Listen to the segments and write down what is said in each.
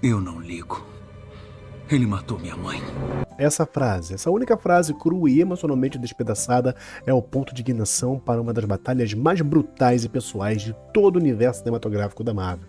Eu não ligo. Ele matou minha mãe. Essa frase, essa única frase crua e emocionalmente despedaçada é o ponto de ignição para uma das batalhas mais brutais e pessoais de todo o universo cinematográfico da Marvel.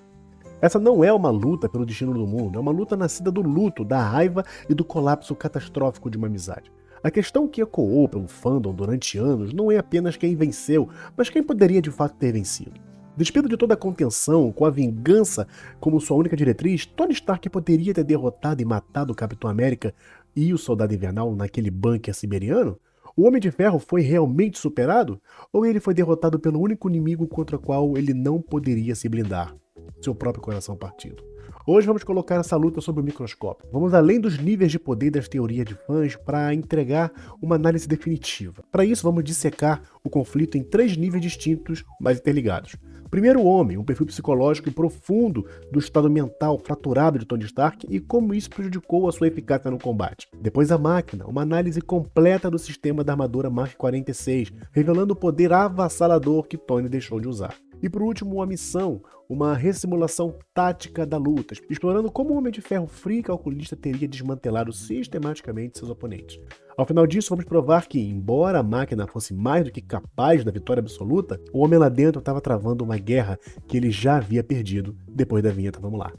Essa não é uma luta pelo destino do mundo, é uma luta nascida do luto, da raiva e do colapso catastrófico de uma amizade. A questão que ecoou pelo fandom durante anos não é apenas quem venceu, mas quem poderia de fato ter vencido. Despido de toda a contenção, com a vingança como sua única diretriz, Tony Stark poderia ter derrotado e matado o Capitão América e o Soldado Invernal naquele bunker siberiano? O Homem de Ferro foi realmente superado? Ou ele foi derrotado pelo único inimigo contra o qual ele não poderia se blindar? Seu próprio coração partido. Hoje vamos colocar essa luta sob o microscópio. Vamos além dos níveis de poder das teorias de fãs para entregar uma análise definitiva. Para isso, vamos dissecar o conflito em 3 níveis distintos, mas interligados. Primeiro, o homem, um perfil psicológico e profundo do estado mental fraturado de Tony Stark e como isso prejudicou a sua eficácia no combate. Depois, a máquina, uma análise completa do sistema da armadura Mark 46, revelando o poder avassalador que Tony deixou de usar. E por último, a missão, uma ressimulação tática da luta, explorando como o Homem de Ferro frio e calculista teria desmantelado sistematicamente seus oponentes. Ao final disso, vamos provar que, embora a máquina fosse mais do que capaz da vitória absoluta, o homem lá dentro estava travando uma guerra que ele já havia perdido. Depois da vinheta, vamos lá.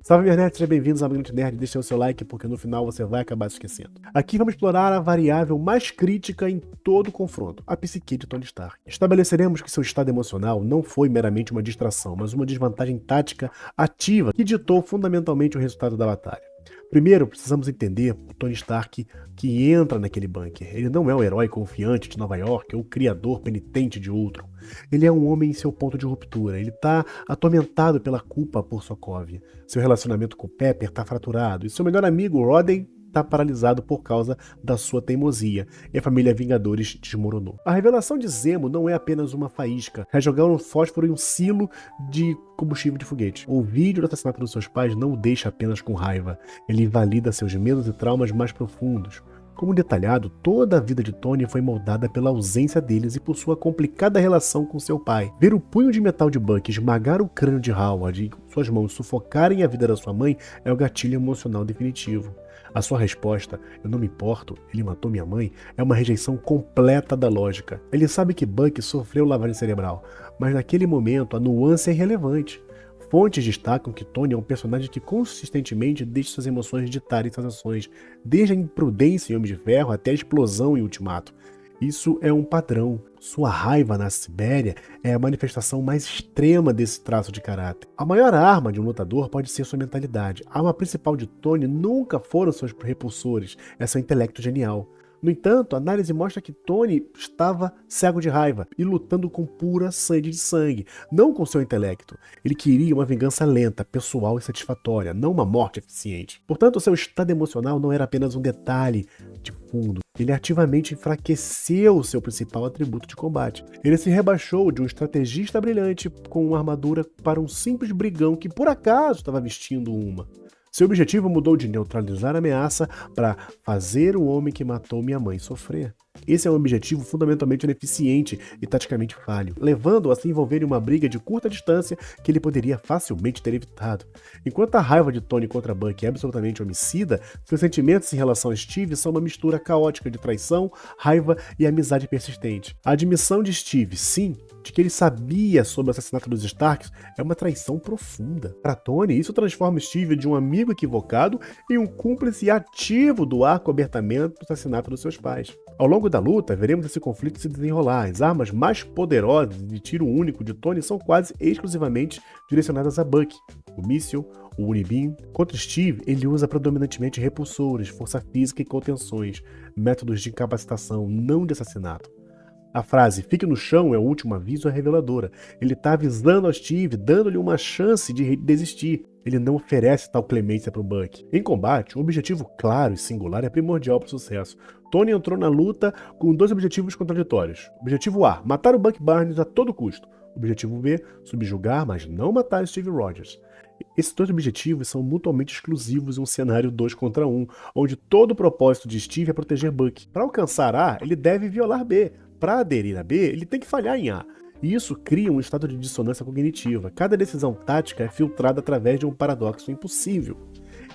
Salve, minha nerds, sejam bem-vindos ao Minuto Nerd. Deixe o seu like porque no final você vai acabar se esquecendo. Aqui vamos explorar a variável mais crítica em todo o confronto, a psique de Tony Stark. Estabeleceremos que seu estado emocional não foi meramente uma distração, mas uma desvantagem tática ativa que ditou fundamentalmente o resultado da batalha. Primeiro, precisamos entender o Tony Stark que entra naquele bunker. Ele não é o herói confiante de Nova York ou o criador penitente de Ultron. Ele é um homem em seu ponto de ruptura. Ele está atormentado pela culpa por Sokovia. Seu relacionamento com Pepper está fraturado. E seu melhor amigo, Rodden, está paralisado por causa da sua teimosia, e a família Vingadores desmoronou. A revelação de Zemo não é apenas uma faísca, é jogar um fósforo em um silo de combustível de foguete. O vídeo do assassinato dos seus pais não o deixa apenas com raiva, ele invalida seus medos e traumas mais profundos. Como detalhado, toda a vida de Tony foi moldada pela ausência deles e por sua complicada relação com seu pai. Ver o punho de metal de Bucky esmagar o crânio de Howard e suas mãos sufocarem a vida da sua mãe é o gatilho emocional definitivo. A sua resposta, eu não me importo, ele matou minha mãe, é uma rejeição completa da lógica. Ele sabe que Bucky sofreu lavagem cerebral, mas naquele momento a nuance é irrelevante. Fontes destacam que Tony é um personagem que consistentemente deixa suas emoções ditarem suas ações, desde a imprudência em Homem de Ferro até a explosão em Ultimato. Isso é um padrão. Sua raiva na Sibéria é a manifestação mais extrema desse traço de caráter. A maior arma de um lutador pode ser sua mentalidade. A arma principal de Tony nunca foram seus repulsores, é seu intelecto genial. No entanto, a análise mostra que Tony estava cego de raiva e lutando com pura sede de sangue, não com seu intelecto. Ele queria uma vingança lenta, pessoal e satisfatória, não uma morte eficiente. Portanto, seu estado emocional não era apenas um detalhe de fundo. Ele ativamente enfraqueceu seu principal atributo de combate. Ele se rebaixou de um estrategista brilhante com uma armadura para um simples brigão que por acaso estava vestindo uma. Seu objetivo mudou de neutralizar a ameaça para fazer o homem que matou minha mãe sofrer. Esse é um objetivo fundamentalmente ineficiente e taticamente falho, levando-o a se envolver em uma briga de curta distância que ele poderia facilmente ter evitado. Enquanto a raiva de Tony contra Bucky é absolutamente homicida, seus sentimentos em relação a Steve são uma mistura caótica de traição, raiva e amizade persistente. A admissão de Steve, sim, de que ele sabia sobre o assassinato dos Starks é uma traição profunda. Para Tony, isso transforma Steve de um amigo equivocado em um cúmplice ativo do arco abertamento do assassinato dos seus pais. Ao longo da luta, veremos esse conflito se desenrolar. As armas mais poderosas de tiro único de Tony são quase exclusivamente direcionadas a Bucky. O míssil, o Unibeam. Contra Steve, ele usa predominantemente repulsores, força física e contenções, métodos de incapacitação, não de assassinato. A frase "fique no chão" é o último aviso é reveladora. Ele está avisando ao Steve, dando-lhe uma chance de desistir. Ele não oferece tal clemência para o Bucky. Em combate, um objetivo claro e singular é primordial para o sucesso. Tony entrou na luta com 2 objetivos contraditórios. Objetivo A, matar o Bucky Barnes a todo custo. Objetivo B, subjugar, mas não matar Steve Rogers. Esses 2 objetivos são mutuamente exclusivos em um cenário 2 contra 1, onde todo o propósito de Steve é proteger Bucky. Para alcançar A, ele deve violar B. Para aderir a B, ele tem que falhar em A. E isso cria um estado de dissonância cognitiva. Cada decisão tática é filtrada através de um paradoxo impossível.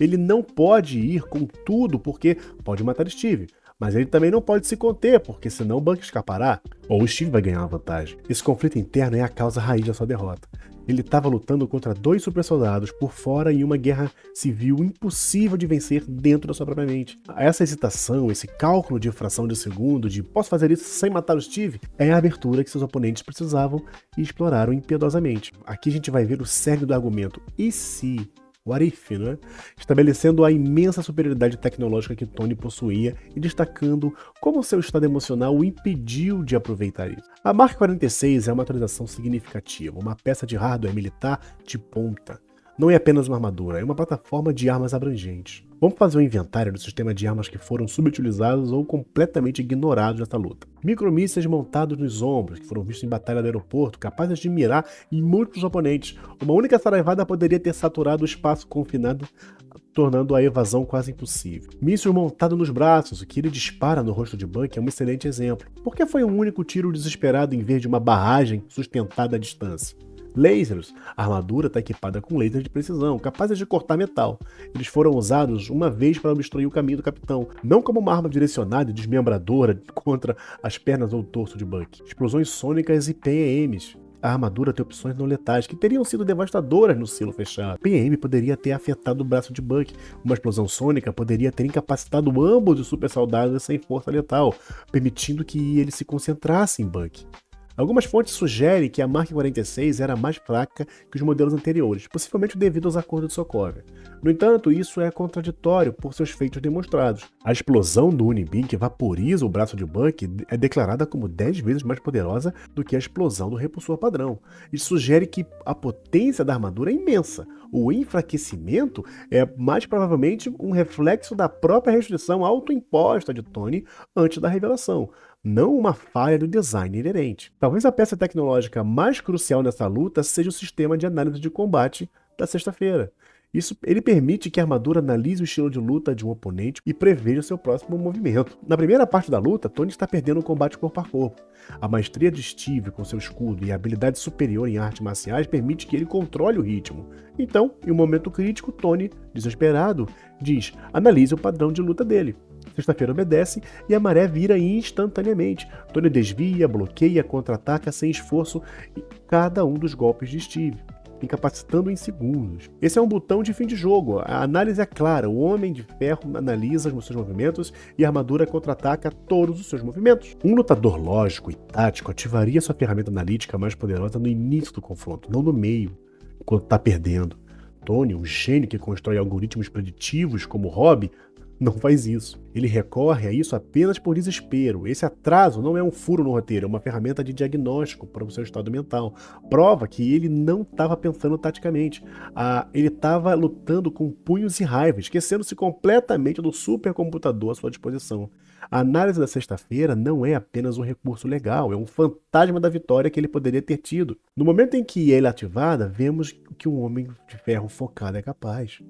Ele não pode ir com tudo porque pode matar Steve, mas ele também não pode se conter, porque senão o Buck escapará, ou o Steve vai ganhar uma vantagem. Esse conflito interno é a causa raiz da sua derrota. Ele estava lutando contra 2 supersoldados por fora em uma guerra civil impossível de vencer dentro da sua própria mente. Essa hesitação, esse cálculo de fração de segundo, de posso fazer isso sem matar o Steve, é a abertura que seus oponentes precisavam e exploraram impiedosamente. Aqui a gente vai ver o cerne do argumento. E se? What if, né? Estabelecendo a imensa superioridade tecnológica que Tony possuía e destacando como seu estado emocional o impediu de aproveitar isso. A Mark 46 é uma atualização significativa, uma peça de hardware militar de ponta. Não é apenas uma armadura, é uma plataforma de armas abrangentes. Vamos fazer um inventário do sistema de armas que foram subutilizados ou completamente ignorados nessa luta. Micromísseis montados nos ombros, que foram vistos em batalha do aeroporto, capazes de mirar em múltiplos oponentes. Uma única saraivada poderia ter saturado o espaço confinado, tornando a evasão quase impossível. Míssil montado nos braços, o que ele dispara no rosto de Buck é um excelente exemplo. Por que foi um único tiro desesperado em vez de uma barragem sustentada à distância? Lasers. A armadura está equipada com lasers de precisão, capazes de cortar metal. Eles foram usados uma vez para obstruir o caminho do capitão, não como uma arma direcionada e desmembradora contra as pernas ou o torso de Buck. Explosões sônicas e PEMs. A armadura tem opções não letais, que teriam sido devastadoras no silo fechado. PM poderia ter afetado o braço de Buck. Uma explosão sônica poderia ter incapacitado ambos os super soldados sem força letal, permitindo que ele se concentrasse em Buck. Algumas fontes sugerem que a Mark 46 era mais fraca que os modelos anteriores, possivelmente devido aos acordos de Sokovia. No entanto, isso é contraditório por seus feitos demonstrados. A explosão do Unibim que vaporiza o braço de Buck é declarada como 10 vezes mais poderosa do que a explosão do repulsor padrão. Isso sugere que a potência da armadura é imensa. O enfraquecimento é mais provavelmente um reflexo da própria restrição autoimposta de Tony antes da revelação, não uma falha do design inerente. Talvez a peça tecnológica mais crucial nessa luta seja o sistema de análise de combate da sexta-feira. Ele permite que a armadura analise o estilo de luta de um oponente e preveja seu próximo movimento. Na primeira parte da luta, Tony está perdendo o combate corpo a corpo. A maestria de Steve com seu escudo e a habilidade superior em artes marciais permite que ele controle o ritmo. Então, em um momento crítico, Tony, desesperado, diz: analise o padrão de luta dele. Sexta-feira obedece e a maré vira instantaneamente. Tony desvia, bloqueia, contra-ataca sem esforço em cada um dos golpes de Steve, incapacitando em segundos. Esse é um botão de fim de jogo. A análise é clara. O Homem de Ferro analisa os seus movimentos e a armadura contra-ataca todos os seus movimentos. Um lutador lógico e tático ativaria sua ferramenta analítica mais poderosa no início do confronto, não no meio, quando está perdendo. Tony, um gênio que constrói algoritmos preditivos como hobby, não faz isso. Ele recorre a isso apenas por desespero. Esse atraso não é um furo no roteiro, é uma ferramenta de diagnóstico para o seu estado mental. Prova que ele não estava pensando taticamente. Ele estava lutando com punhos e raiva, esquecendo-se completamente do supercomputador à sua disposição. A análise da sexta-feira não é apenas um recurso legal, é um fantasma da vitória que ele poderia ter tido. No momento em que ela é ativada, vemos que um Homem de Ferro focado é capaz.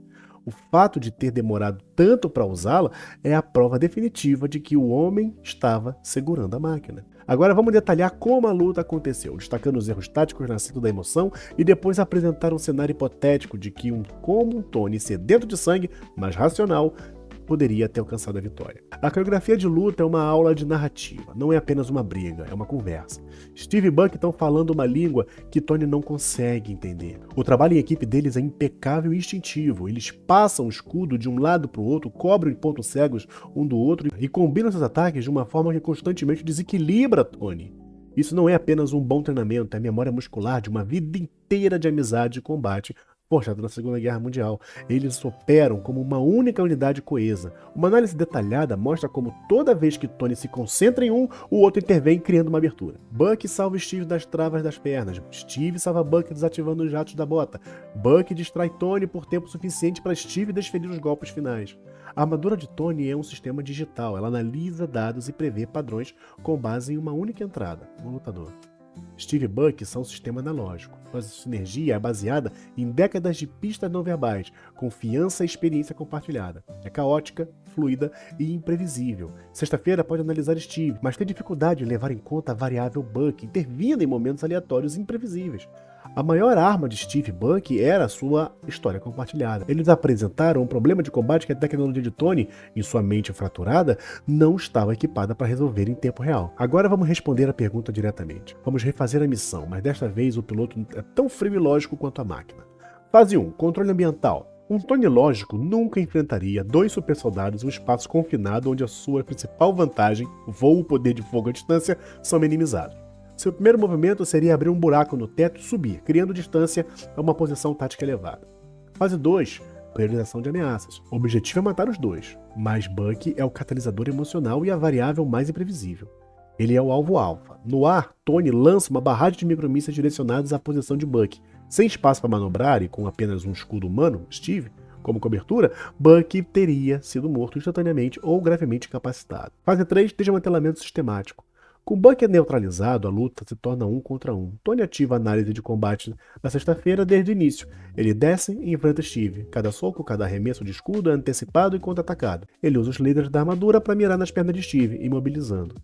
O fato de ter demorado tanto para usá-la é a prova definitiva de que o homem estava segurando a máquina. Agora vamos detalhar como a luta aconteceu, destacando os erros táticos nascidos da emoção e depois apresentar um cenário hipotético de que como um Tony sedento de sangue, mas racional, poderia ter alcançado a vitória. A coreografia de luta é uma aula de narrativa, não é apenas uma briga, é uma conversa. Steve e Buck estão falando uma língua que Tony não consegue entender. O trabalho em equipe deles é impecável e instintivo. Eles passam o escudo de um lado para o outro, cobrem pontos cegos um do outro e combinam seus ataques de uma forma que constantemente desequilibra Tony. Isso não é apenas um bom treinamento, é a memória muscular de uma vida inteira de amizade e combate forjado na Segunda Guerra Mundial. Eles operam como uma única unidade coesa. Uma análise detalhada mostra como toda vez que Tony se concentra em um, o outro intervém criando uma abertura. Buck salva Steve das travas das pernas. Steve salva Buck desativando os jatos da bota. Buck distrai Tony por tempo suficiente para Steve desferir os golpes finais. A armadura de Tony é um sistema digital. Ela analisa dados e prevê padrões com base em uma única entrada, um lutador. Steve e Bucky são um sistema analógico. Nossa sinergia é baseada em décadas de pistas não verbais, confiança e experiência compartilhada. É caótica, fluida e imprevisível. Sexta-feira pode analisar Steve, mas tem dificuldade em levar em conta a variável Bucky, intervindo em momentos aleatórios e imprevisíveis. A maior arma de Steve e Bucky era a sua história compartilhada. Eles apresentaram um problema de combate que a tecnologia de Tony, em sua mente fraturada, não estava equipada para resolver em tempo real. Agora vamos responder a pergunta diretamente. Vamos refazer a missão, mas desta vez o piloto é tão frio e lógico quanto a máquina. Fase 1. Controle ambiental. Um Tony lógico nunca enfrentaria 2 super soldados em um espaço confinado onde a sua principal vantagem, voo e poder de fogo à distância, são minimizados. Seu primeiro movimento seria abrir um buraco no teto e subir, criando distância a uma posição tática elevada. Fase 2. Priorização de ameaças. O objetivo é matar os dois, mas Bucky é o catalisador emocional e a variável mais imprevisível. Ele é o alvo alfa. No ar, Tony lança uma barragem de micromísseis direcionados à posição de Bucky. Sem espaço para manobrar e com apenas um escudo humano, Steve, como cobertura, Bucky teria sido morto instantaneamente ou gravemente incapacitado. Fase 3. Desmantelamento sistemático. Com Bucky neutralizado, a luta se torna 1 contra 1. Tony ativa a análise de combate na sexta-feira desde o início. Ele desce e enfrenta Steve. Cada soco, cada arremesso de escudo é antecipado e contra-atacado. Ele usa os líderes da armadura para mirar nas pernas de Steve, imobilizando.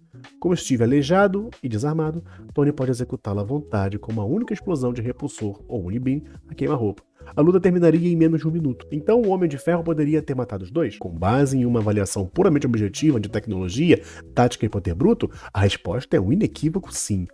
Como Steve é aleijado e desarmado, Tony pode executá-lo à vontade com uma única explosão de repulsor ou Unibim a queima-roupa. A luta terminaria em menos de 1 minuto. Então o Homem de Ferro poderia ter matado os dois? Com base em uma avaliação puramente objetiva de tecnologia, tática e poder bruto, a resposta é um inequívoco sim.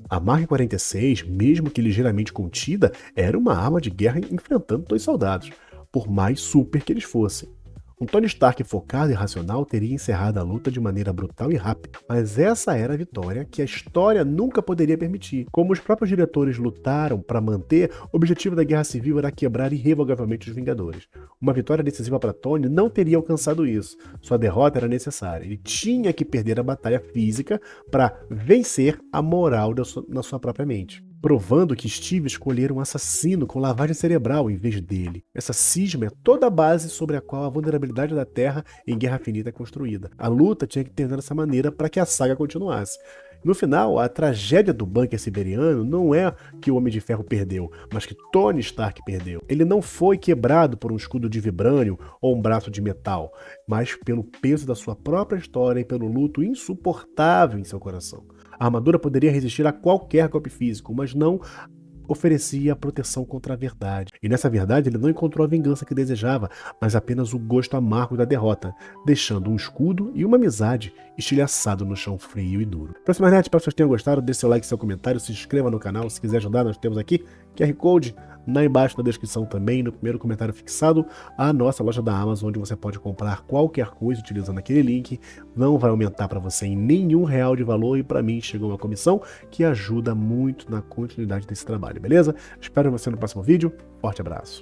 A Mark 46, mesmo que ligeiramente contida, era uma arma de guerra enfrentando 2 soldados, por mais super que eles fossem. Um Tony Stark focado e racional teria encerrado a luta de maneira brutal e rápida, mas essa era a vitória que a história nunca poderia permitir. Como os próprios diretores lutaram para manter, o objetivo da Guerra Civil era quebrar irrevogavelmente os Vingadores. Uma vitória decisiva para Tony não teria alcançado isso. Sua derrota era necessária. Ele tinha que perder a batalha física para vencer a moral na sua própria mente, provando que Steve escolhera um assassino com lavagem cerebral em vez dele. Essa cisma é toda a base sobre a qual a vulnerabilidade da Terra em Guerra Infinita é construída. A luta tinha que terminar dessa maneira para que a saga continuasse. No final, a tragédia do bunker siberiano não é que o Homem de Ferro perdeu, mas que Tony Stark perdeu. Ele não foi quebrado por um escudo de vibrânio ou um braço de metal, mas pelo peso da sua própria história e pelo luto insuportável em seu coração. A armadura poderia resistir a qualquer golpe físico, mas não oferecia proteção contra a verdade. E nessa verdade ele não encontrou a vingança que desejava, mas apenas o gosto amargo da derrota, deixando um escudo e uma amizade estilhaçado no chão frio e duro. Então, espero que vocês tenham gostado, deixe seu like, seu comentário, se inscreva no canal, se quiser ajudar, nós temos aqui QR Code na embaixo na descrição também, no primeiro comentário fixado, a nossa loja da Amazon, onde você pode comprar qualquer coisa utilizando aquele link. Não vai aumentar para você em nenhum real de valor e para mim chegou uma comissão que ajuda muito na continuidade desse trabalho, beleza? Espero você no próximo vídeo. Forte abraço.